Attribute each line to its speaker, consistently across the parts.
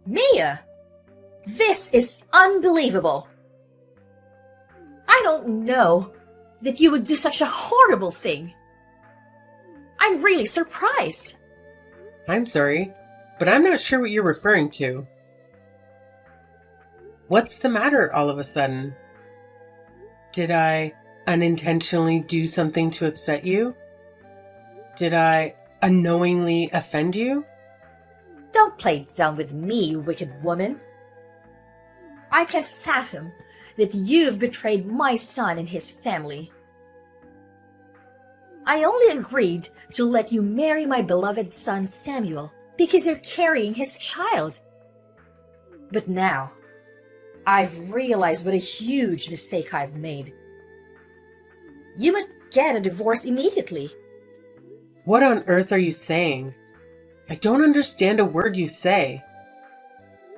Speaker 1: Mia, this is unbelievable. I don't know that you would do such a horrible thing. I'm really surprised.
Speaker 2: I'm sorry, but I'm not sure what you're referring to. What's the matter all of a sudden? Did I unintentionally do something to upset you? Did I unknowingly offend you?
Speaker 1: Don't play dumb with me, you wicked woman. I can't fathom that you've betrayed my son and his family. I only agreed to let you marry my beloved son Samuel because you're carrying his child. But now, I've realized what a huge mistake I've made. You must get a divorce immediately.
Speaker 2: What on earth are you saying? I don't understand a word you say.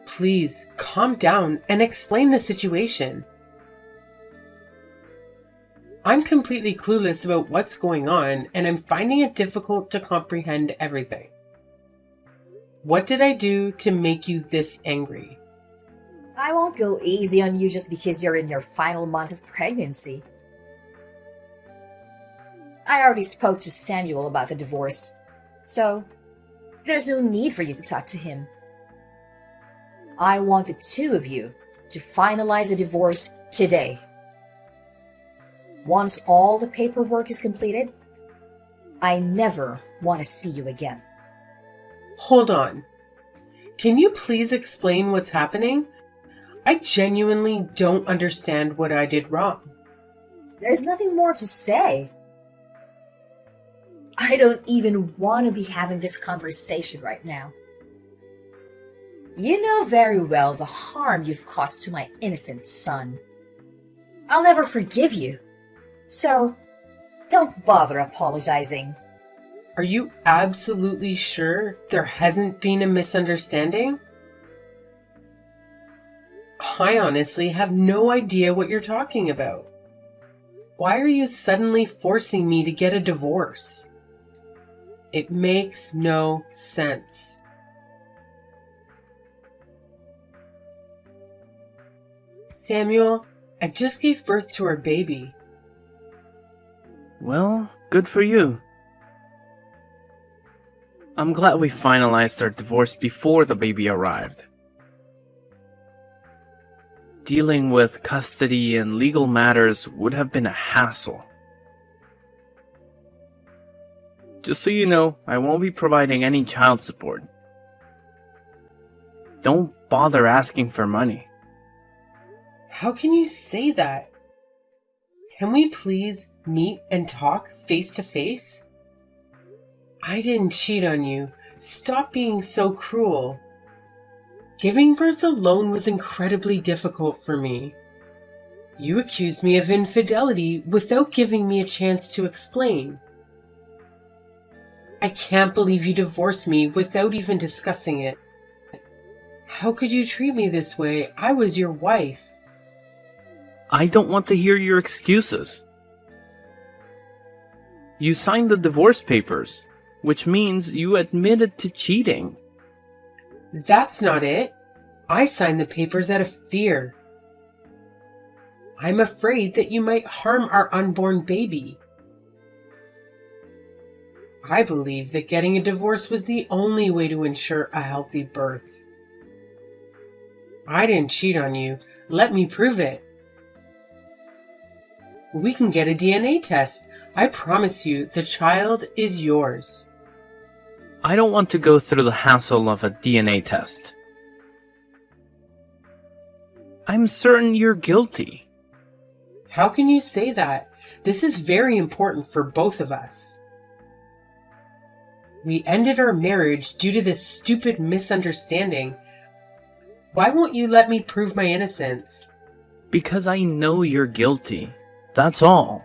Speaker 2: Please, calm down and explain the situation. I'm completely clueless about what's going on, and I'm finding it difficult to comprehend everything. What did I do to make you this angry?
Speaker 1: I won't go easy on you just because you're in your final month of pregnancy. I already spoke to Samuel about the divorce, so there's no need for you to talk to him. I want the two of you to finalize a divorce today. Once all the paperwork is completed, I never want to see you again.
Speaker 2: Hold on. Can you please explain what's happening? I genuinely don't understand what I did wrong.
Speaker 1: There's nothing more to say. I don't even want to be having this conversation right now. You know very well the harm you've caused to my innocent son. I'll never forgive you. So, don't bother apologizing.
Speaker 2: Are you absolutely sure there hasn't been a misunderstanding? I honestly have no idea what you're talking about. Why are you suddenly forcing me to get a divorce? It makes no sense. Samuel, I just gave birth to our baby.
Speaker 3: Well, good for you. I'm glad we finalized our divorce before the baby arrived. Dealing with custody and legal matters would have been a hassle. Just so you know, I won't be providing any child support. Don't bother asking for money.
Speaker 2: How can you say that? Can we please meet and talk face to face? I didn't cheat on you. Stop being so cruel. Giving birth alone was incredibly difficult for me. You accused me of infidelity without giving me a chance to explain. I can't believe you divorced me without even discussing it. How could you treat me this way? I was your wife.
Speaker 3: I don't want to hear your excuses. You signed the divorce papers, which means you admitted to cheating.
Speaker 2: That's not it. I signed the papers out of fear. I'm afraid that you might harm our unborn baby. I believe that getting a divorce was the only way to ensure a healthy birth. I didn't cheat on you. Let me prove it. We can get a DNA test. I promise you, the child is yours.
Speaker 3: I don't want to go through the hassle of a DNA test. I'm certain you're guilty.
Speaker 2: How can you say that? This is very important for both of us. We ended our marriage due to this stupid misunderstanding. Why won't you let me prove my innocence?
Speaker 3: Because I know you're guilty. That's all.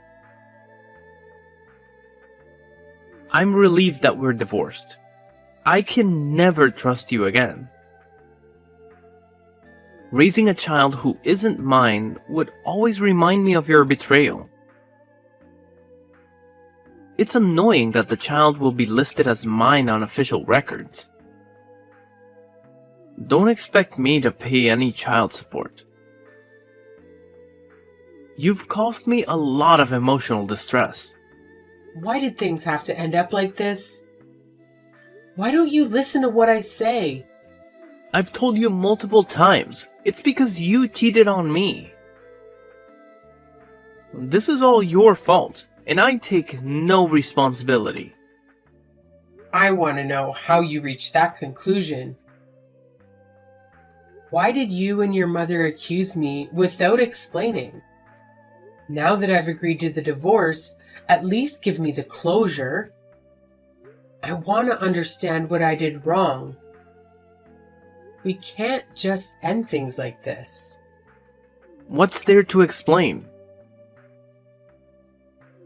Speaker 3: I'm relieved that we're divorced. I can never trust you again. Raising a child who isn't mine would always remind me of your betrayal. It's annoying that the child will be listed as mine on official records. Don't expect me to pay any child support. You've caused me a lot of emotional distress.
Speaker 2: Why did things have to end up like this? Why don't you listen to what I say?
Speaker 3: I've told you multiple times, it's because you cheated on me. This is all your fault, and I take no responsibility.
Speaker 2: I want to know how you reached that conclusion. Why did you and your mother accuse me without explaining? Now that I've agreed to the divorce, at least give me the closure. I want to understand what I did wrong. We can't just end things like this.
Speaker 3: What's there to explain?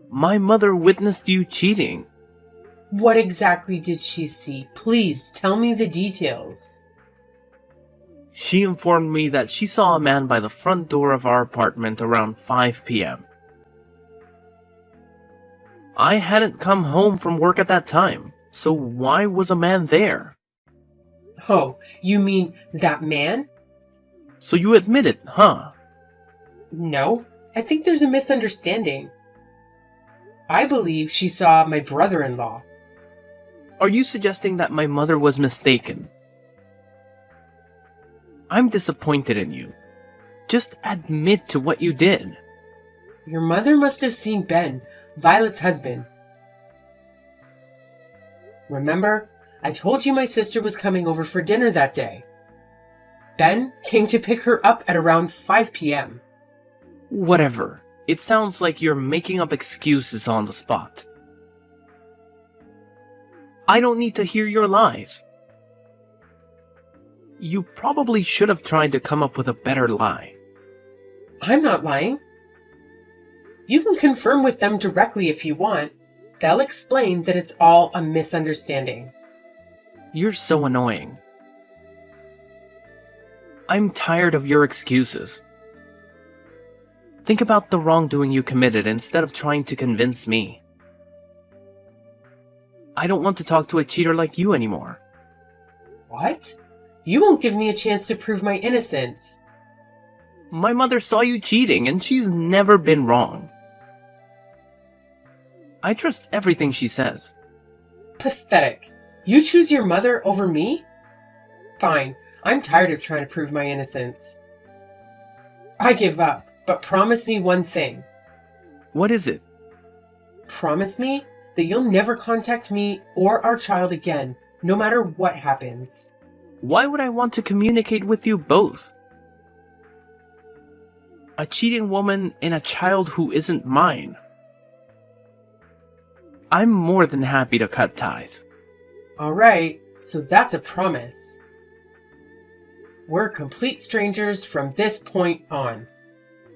Speaker 3: My mother witnessed you cheating.
Speaker 2: What exactly did she see? Please tell me the details.
Speaker 3: She informed me that she saw a man by the front door of our apartment around 5 p.m. I hadn't come home from work at that time, so why was a man there?
Speaker 2: Oh, you mean that man?
Speaker 3: So you admit it, huh?
Speaker 2: No, I think there's a misunderstanding. I believe she saw my brother-in-law.
Speaker 3: Are you suggesting that my mother was mistaken? I'm disappointed in you. Just admit to what you did.
Speaker 2: Your mother must have seen Ben, Violet's husband. Remember, I told you my sister was coming over for dinner that day. Ben came to pick her up at around 5 p.m.
Speaker 3: Whatever. It sounds like you're making up excuses on the spot. I don't need to hear your lies. You probably should have tried to come up with a better lie.
Speaker 2: I'm not lying. You can confirm with them directly if you want. They'll explain that it's all a misunderstanding.
Speaker 3: You're so annoying. I'm tired of your excuses. Think about the wrongdoing you committed instead of trying to convince me. I don't want to talk to a cheater like you anymore.
Speaker 2: What? You won't give me a chance to prove my innocence.
Speaker 3: My mother saw you cheating and she's never been wrong. I trust everything she says.
Speaker 2: Pathetic. You choose your mother over me? Fine. I'm tired of trying to prove my innocence. I give up, but promise me one thing.
Speaker 3: What is it?
Speaker 2: Promise me that you'll never contact me or our child again, no matter what happens.
Speaker 3: Why would I want to communicate with you both? A cheating woman and a child who isn't mine. I'm more than happy to cut ties.
Speaker 2: Alright, so that's a promise. We're complete strangers from this point on.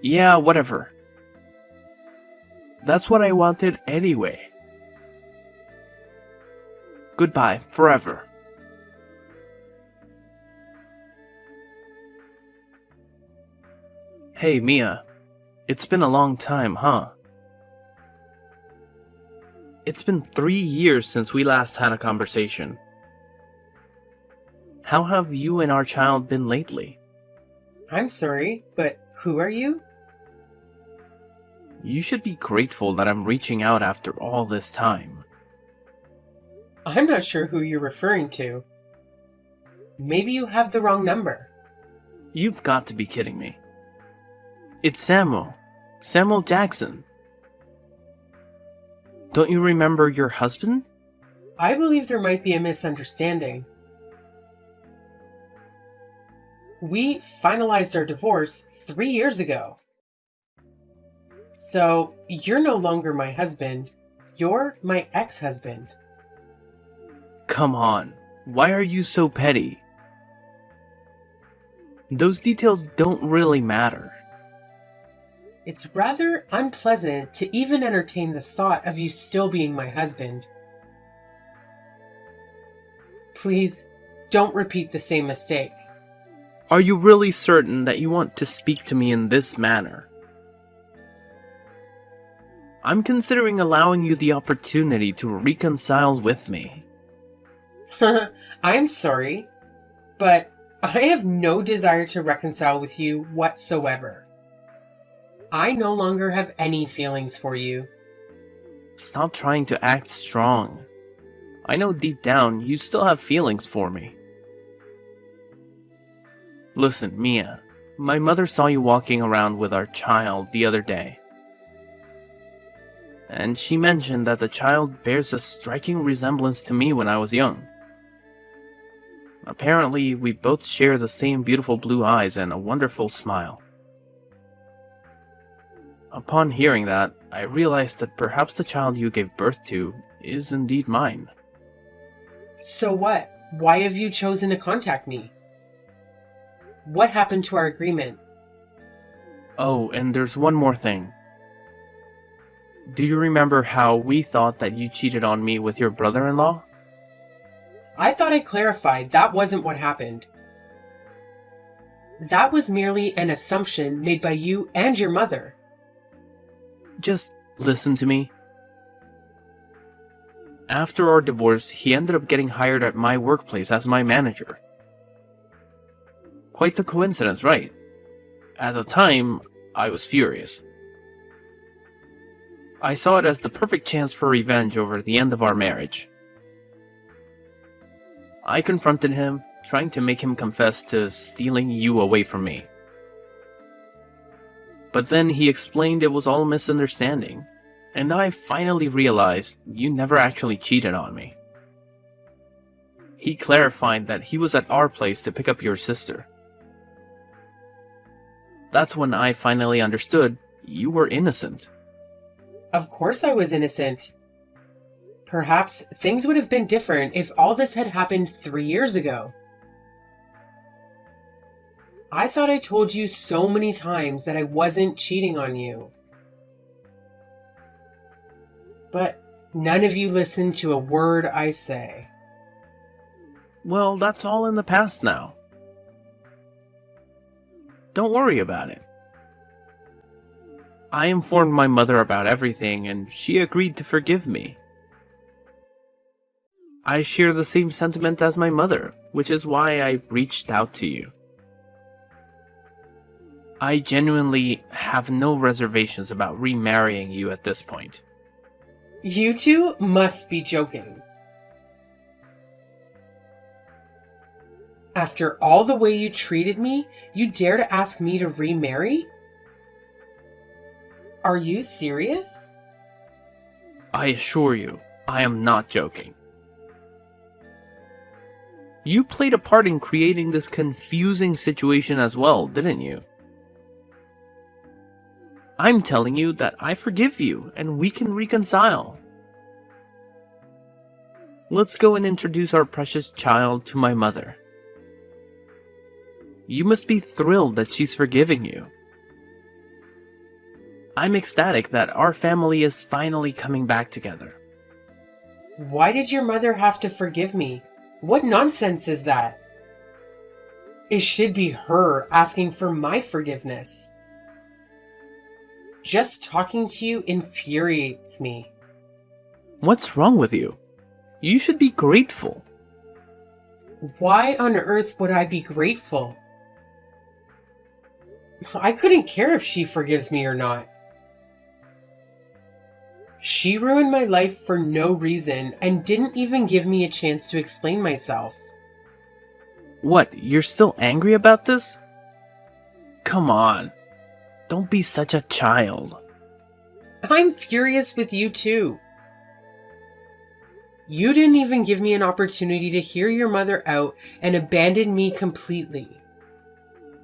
Speaker 3: Yeah, whatever. That's what I wanted anyway. Goodbye, forever. Hey, Mia. It's been a long time, huh? It's been 3 years since we last had a conversation. How have you and our child been lately?
Speaker 2: I'm sorry, but who are you?
Speaker 3: You should be grateful that I'm reaching out after all this time.
Speaker 2: I'm not sure who you're referring to. Maybe you have the wrong number.
Speaker 3: You've got to be kidding me. It's Samuel. Samuel Jackson. Don't you remember your husband?
Speaker 2: I believe there might be a misunderstanding. We finalized our divorce 3 years ago. So, you're no longer my husband. You're my ex-husband.
Speaker 3: Come on. Why are you so petty? Those details don't really matter.
Speaker 2: It's rather unpleasant to even entertain the thought of you still being my husband. Please, don't repeat the same mistake.
Speaker 3: Are you really certain that you want to speak to me in this manner? I'm considering allowing you the opportunity to reconcile with me.
Speaker 2: I'm sorry, but I have no desire to reconcile with you whatsoever. I no longer have any feelings for you.
Speaker 3: Stop trying to act strong. I know deep down you still have feelings for me. Listen, Mia, my mother saw you walking around with our child the other day. And she mentioned that the child bears a striking resemblance to me when I was young. Apparently, we both share the same beautiful blue eyes and a wonderful smile. Upon hearing that, I realized that perhaps the child you gave birth to is indeed mine.
Speaker 2: So what? Why have you chosen to contact me? What happened to our agreement?
Speaker 3: Oh, and there's one more thing. Do you remember how we thought that you cheated on me with your brother-in-law?
Speaker 2: I thought I clarified that wasn't what happened. That was merely an assumption made by you and your mother.
Speaker 3: Just listen to me. After our divorce, he ended up getting hired at my workplace as my manager. Quite the coincidence, right? At the time, I was furious. I saw it as the perfect chance for revenge over the end of our marriage. I confronted him, trying to make him confess to stealing you away from me. But then he explained it was all a misunderstanding, and I finally realized you never actually cheated on me. He clarified that he was at our place to pick up your sister. That's when I finally understood you were innocent.
Speaker 2: Of course I was innocent. Perhaps things would have been different if all this had happened 3 years ago. I thought I told you so many times that I wasn't cheating on you. But none of you listen to a word I say.
Speaker 3: Well, that's all in the past now. Don't worry about it. I informed my mother about everything and she agreed to forgive me. I share the same sentiment as my mother, which is why I reached out to you. I genuinely have no reservations about remarrying you at this point.
Speaker 2: You two must be joking. After all the way you treated me, you dare to ask me to remarry? Are you serious?
Speaker 3: I assure you, I am not joking. You played a part in creating this confusing situation as well, didn't you? I'm telling you that I forgive you and we can reconcile. Let's go and introduce our precious child to my mother. You must be thrilled that she's forgiving you. I'm ecstatic that our family is finally coming back together.
Speaker 2: Why did your mother have to forgive me? What nonsense is that? It should be her asking for my forgiveness. Just talking to you infuriates me.
Speaker 3: What's wrong with you? You should be grateful.
Speaker 2: Why on earth would I be grateful? I couldn't care if she forgives me or not. She ruined my life for no reason and didn't even give me a chance to explain myself.
Speaker 3: What, you're still angry about this? Come on. Don't be such a child.
Speaker 2: I'm furious with you too. You didn't even give me an opportunity to hear your mother out and abandoned me completely.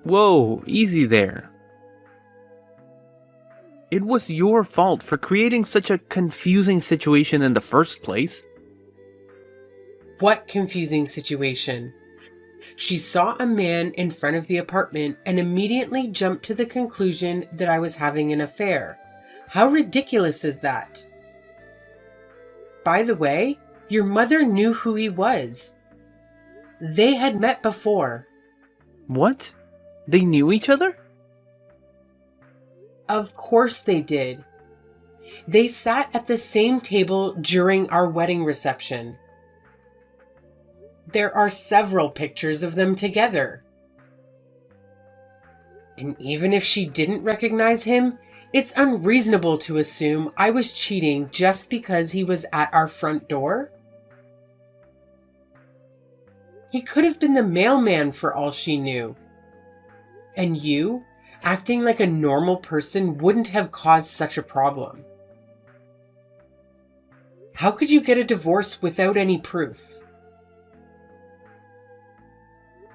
Speaker 3: Whoa, easy there. It was your fault for creating such a confusing situation in the first place.
Speaker 2: What confusing situation? She saw a man in front of the apartment and immediately jumped to the conclusion that I was having an affair. How ridiculous is that? By the way, your mother knew who he was. They had met before.
Speaker 3: What? They knew each other?
Speaker 2: Of course they did. They sat at the same table during our wedding reception. There are several pictures of them together. And even if she didn't recognize him, it's unreasonable to assume I was cheating just because he was at our front door. He could have been the mailman for all she knew. And you, acting like a normal person, wouldn't have caused such a problem. How could you get a divorce without any proof?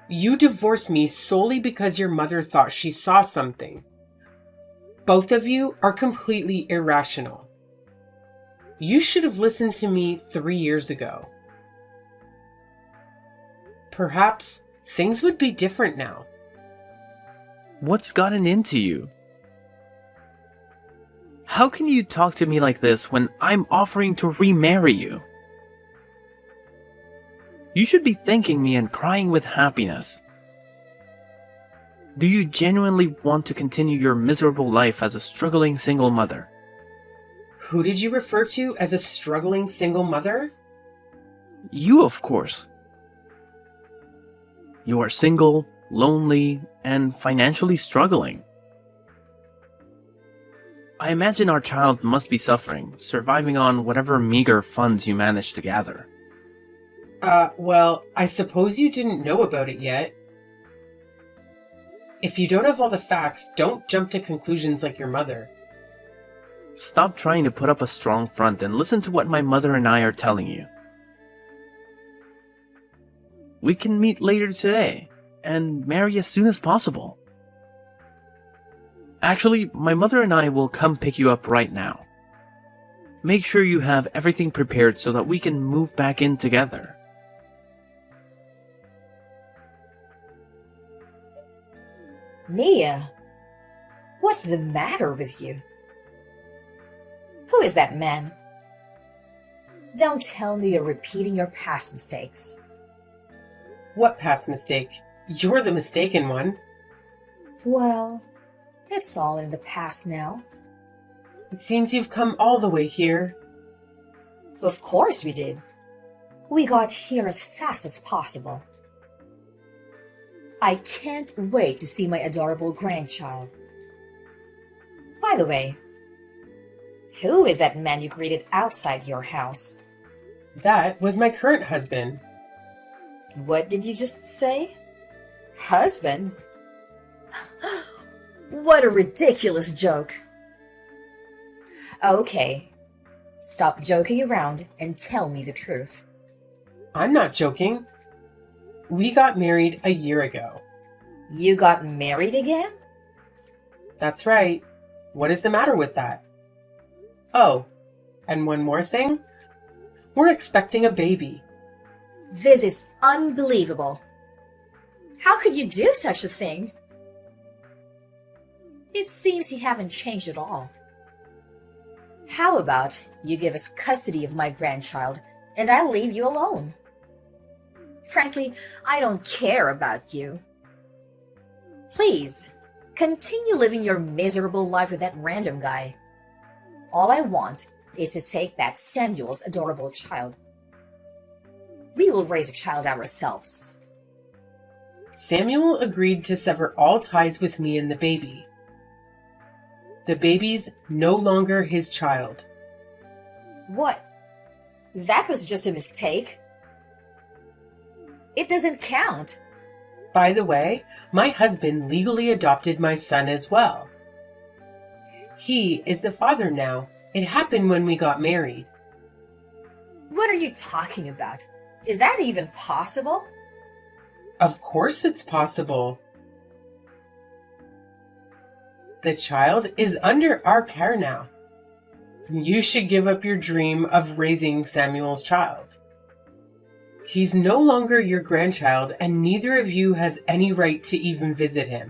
Speaker 2: You divorced me solely because your mother thought she saw something. Both of you are completely irrational. You should have listened to me 3 years ago. Perhaps things would be different now.
Speaker 3: What's gotten into you? How can you talk to me like this when I'm offering to remarry you? You should be thanking me and crying with happiness. Do you genuinely want to continue your miserable life as a struggling single mother?
Speaker 2: Who did you refer to as a struggling single mother?
Speaker 3: You, of course. You are single, lonely, and financially struggling. I imagine our child must be suffering, surviving on whatever meager funds you managed to gather.
Speaker 2: Well, I suppose you didn't know about it yet. If you don't have all the facts, don't jump to conclusions like your mother.
Speaker 3: Stop trying to put up a strong front and listen to what my mother and I are telling you. We can meet later today and marry as soon as possible. Actually, my mother and I will come pick you up right now. Make sure you have everything prepared so that we can move back in together.
Speaker 1: Mia, what's the matter with you? Who is that man? Don't tell me you're repeating your past mistakes.
Speaker 2: What past mistake? You're the mistaken one.
Speaker 1: Well, it's all in the past now.
Speaker 2: It seems you've come all the way here.
Speaker 1: Of course we did. We got here as fast as possible. I can't wait to see my adorable grandchild. By the way, who is that man you greeted outside your house?
Speaker 2: That was my current husband.
Speaker 1: What did you just say? Husband? What a ridiculous joke. Okay, stop joking around and tell me the truth.
Speaker 2: I'm not joking. We got married a year ago.
Speaker 1: You got married again?
Speaker 2: That's right. What is the matter with that? Oh, and one more thing. We're expecting a baby.
Speaker 1: This is unbelievable. How could you do such a thing? It seems you haven't changed at all. How about you give us custody of my grandchild and I'll leave you alone? Frankly, I don't care about you. Please, continue living your miserable life with that random guy. All I want is to take that Samuel's adorable child. We will raise a child ourselves.
Speaker 2: Samuel agreed to sever all ties with me and the baby. The baby's no longer his child.
Speaker 1: What? That was just a mistake. It doesn't count.
Speaker 2: By the way, my husband legally adopted my son as well. He is the father now. It happened when we got married.
Speaker 1: What are you talking about? Is that even possible?
Speaker 2: Of course it's possible. The child is under our care now. You should give up your dream of raising Samuel's child. He's no longer your grandchild, and neither of you has any right to even visit him.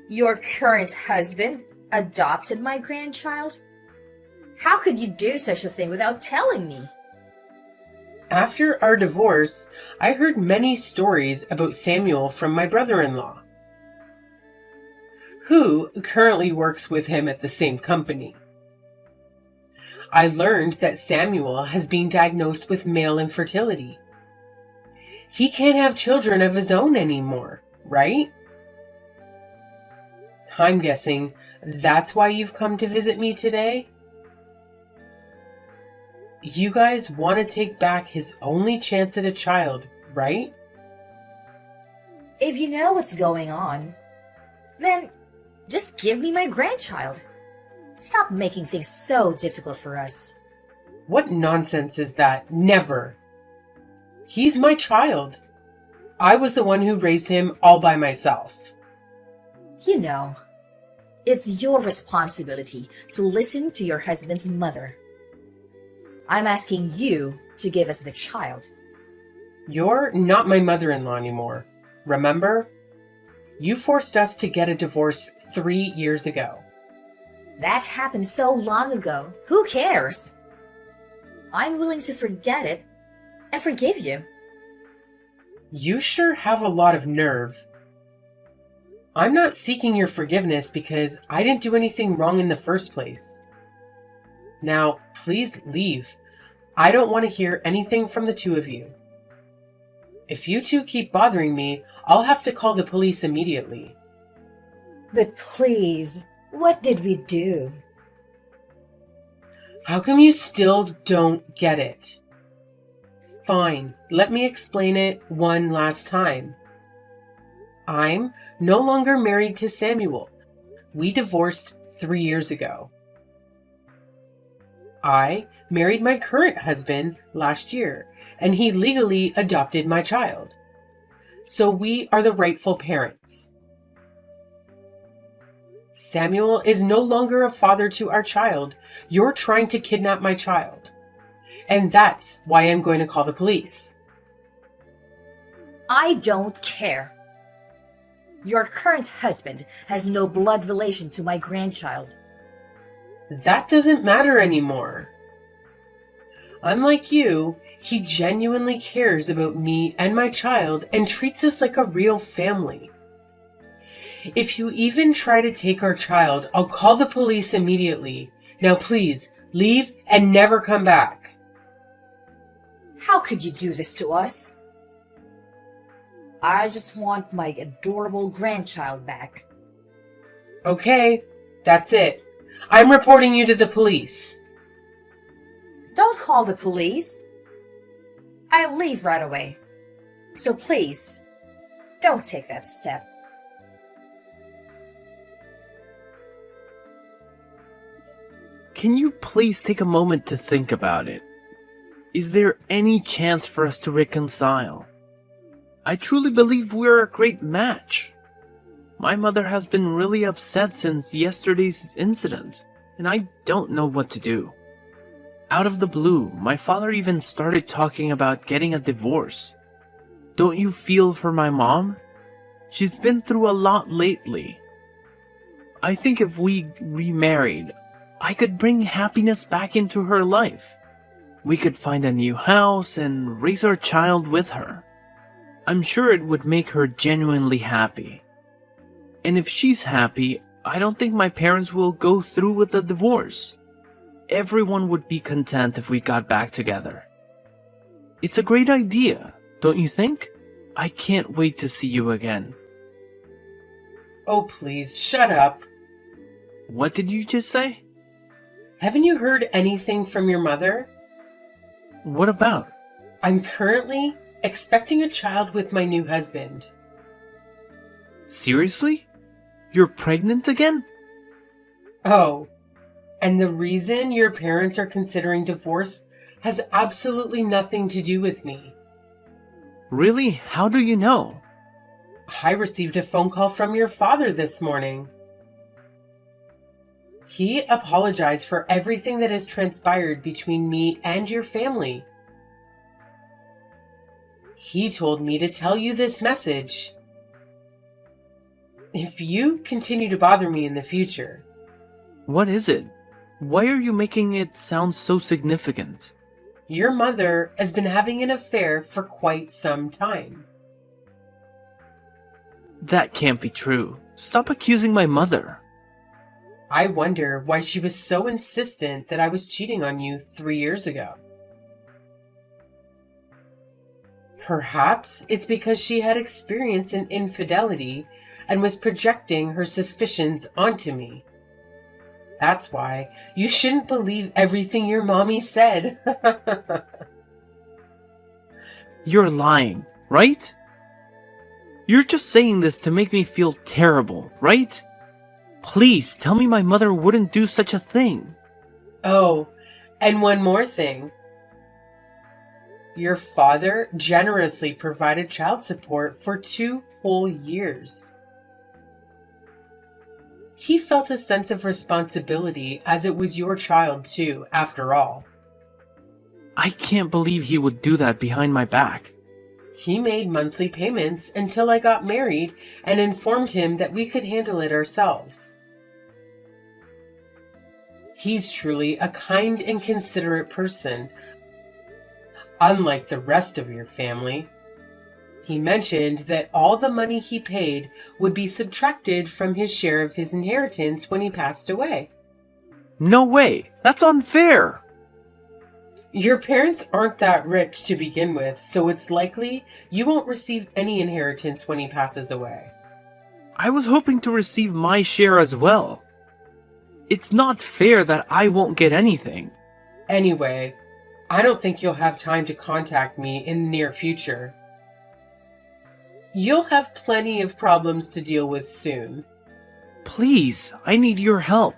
Speaker 1: Your current husband adopted my grandchild? How could you do such a thing without telling me?
Speaker 2: After our divorce, I heard many stories about Samuel from my brother-in-law, who currently works with him at the same company. I learned that Samuel has been diagnosed with male infertility. He can't have children of his own anymore, right? I'm guessing that's why you've come to visit me today? You guys want to take back his only chance at a child, right?
Speaker 1: If you know what's going on, then just give me my grandchild. Stop making things so difficult for us.
Speaker 2: What nonsense is that? Never. He's my child. I was the one who raised him all by myself.
Speaker 1: You know, it's your responsibility to listen to your husband's mother. I'm asking you to give us the child.
Speaker 2: You're not my mother-in-law anymore. Remember? You forced us to get a divorce 3 years ago.
Speaker 1: That happened so long ago. Who cares? I'm willing to forget it and forgive you.
Speaker 2: You sure have a lot of nerve. I'm not seeking your forgiveness because I didn't do anything wrong in the first place. Now, please leave. I don't want to hear anything from the two of you. If you two keep bothering me, I'll have to call the police immediately.
Speaker 1: But please, what did we do?
Speaker 2: How come you still don't get it? Fine, let me explain it one last time. I'm no longer married to Samuel. We divorced 3 years ago. I married my current husband last year, and he legally adopted my child. So we are the rightful parents. Samuel is no longer a father to our child. You're trying to kidnap my child. And that's why I'm going to call the police.
Speaker 1: I don't care. Your current husband has no blood relation to my grandchild.
Speaker 2: That doesn't matter anymore. Unlike you, he genuinely cares about me and my child and treats us like a real family. If you even try to take our child, I'll call the police immediately. Now please, leave and never come back.
Speaker 1: How could you do this to us? I just want my adorable grandchild back.
Speaker 2: Okay, that's it. I'm reporting you to the police.
Speaker 1: Don't call the police. I'll leave right away. So please, don't take that step.
Speaker 3: Can you please take a moment to think about it? Is there any chance for us to reconcile? I truly believe we're a great match. My mother has been really upset since yesterday's incident, and I don't know what to do. Out of the blue, my father even started talking about getting a divorce. Don't you feel for my mom? She's been through a lot lately. I think if we remarried, I could bring happiness back into her life. We could find a new house and raise our child with her. I'm sure it would make her genuinely happy. And if she's happy, I don't think my parents will go through with the divorce. Everyone would be content if we got back together. It's a great idea, don't you think? I can't wait to see you again.
Speaker 2: Oh, please, shut up.
Speaker 3: What did you just say?
Speaker 2: Haven't you heard anything from your mother?
Speaker 3: What about?
Speaker 2: I'm currently expecting a child with my new husband.
Speaker 3: Seriously? You're pregnant again?
Speaker 2: Oh, and the reason your parents are considering divorce has absolutely nothing to do with me.
Speaker 3: Really? How do you know?
Speaker 2: I received a phone call from your father this morning. He apologized for everything that has transpired between me and your family. He told me to tell you this message. If you continue to bother me in the future...
Speaker 3: What is it? Why are you making it sound so significant?
Speaker 2: Your mother has been having an affair for quite some time.
Speaker 3: That can't be true. Stop accusing my mother.
Speaker 2: I wonder why she was so insistent that I was cheating on you 3 years ago. Perhaps it's because she had experience in infidelity and was projecting her suspicions onto me. That's why you shouldn't believe everything your mommy said.
Speaker 3: You're lying, right? You're just saying this to make me feel terrible, right? Please tell me my mother wouldn't do such a thing.
Speaker 2: Oh, and one more thing. Your father generously provided child support for 2 whole years. He felt a sense of responsibility as it was your child too, after all.
Speaker 3: I can't believe he would do that behind my back.
Speaker 2: He made monthly payments until I got married and informed him that we could handle it ourselves. He's truly a kind and considerate person, unlike the rest of your family. He mentioned that all the money he paid would be subtracted from his share of his inheritance when he passed away.
Speaker 3: No way! That's unfair!
Speaker 2: Your parents aren't that rich to begin with, so it's likely you won't receive any inheritance when he passes away.
Speaker 3: I was hoping to receive my share as well. It's not fair that I won't get anything.
Speaker 2: Anyway, I don't think you'll have time to contact me in the near future. You'll have plenty of problems to deal with soon.
Speaker 3: Please, I need your help.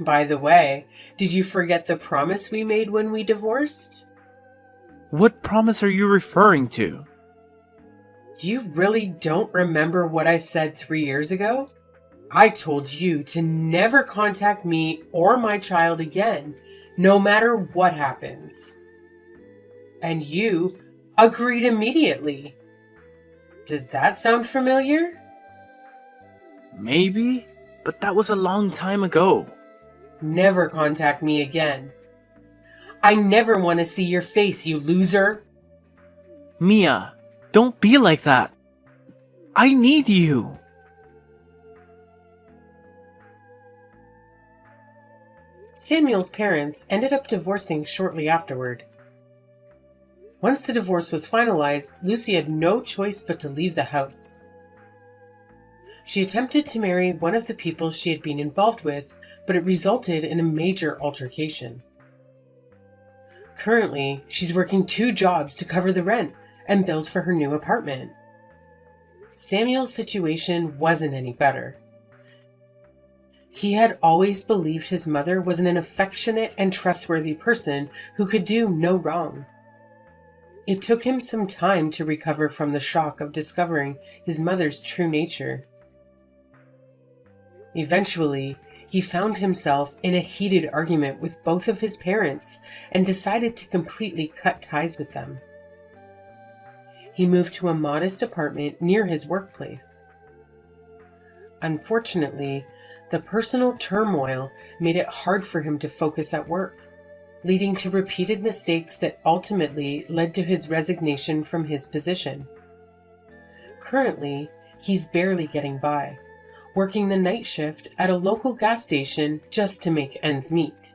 Speaker 2: By the way, did you forget the promise we made when we divorced?
Speaker 3: What promise are you referring to?
Speaker 2: You really don't remember what I said 3 years ago? I told you to never contact me or my child again, no matter what happens. And you agreed immediately. Does that sound familiar?
Speaker 3: Maybe, but that was a long time ago.
Speaker 2: Never contact me again. I never want to see your face, you loser.
Speaker 3: Mia, don't be like that. I need you.
Speaker 2: Samuel's parents ended up divorcing shortly afterward. Once the divorce was finalized, Lucy had no choice but to leave the house. She attempted to marry one of the people she had been involved with, but it resulted in a major altercation. Currently, she's working 2 jobs to cover the rent and bills for her new apartment. Samuel's situation wasn't any better. He had always believed his mother was an affectionate and trustworthy person who could do no wrong. It took him some time to recover from the shock of discovering his mother's true nature. Eventually, he found himself in a heated argument with both of his parents and decided to completely cut ties with them. He moved to a modest apartment near his workplace. Unfortunately, the personal turmoil made it hard for him to focus at work, leading to repeated mistakes that ultimately led to his resignation from his position. Currently, he's barely getting by, working the night shift at a local gas station just to make ends meet.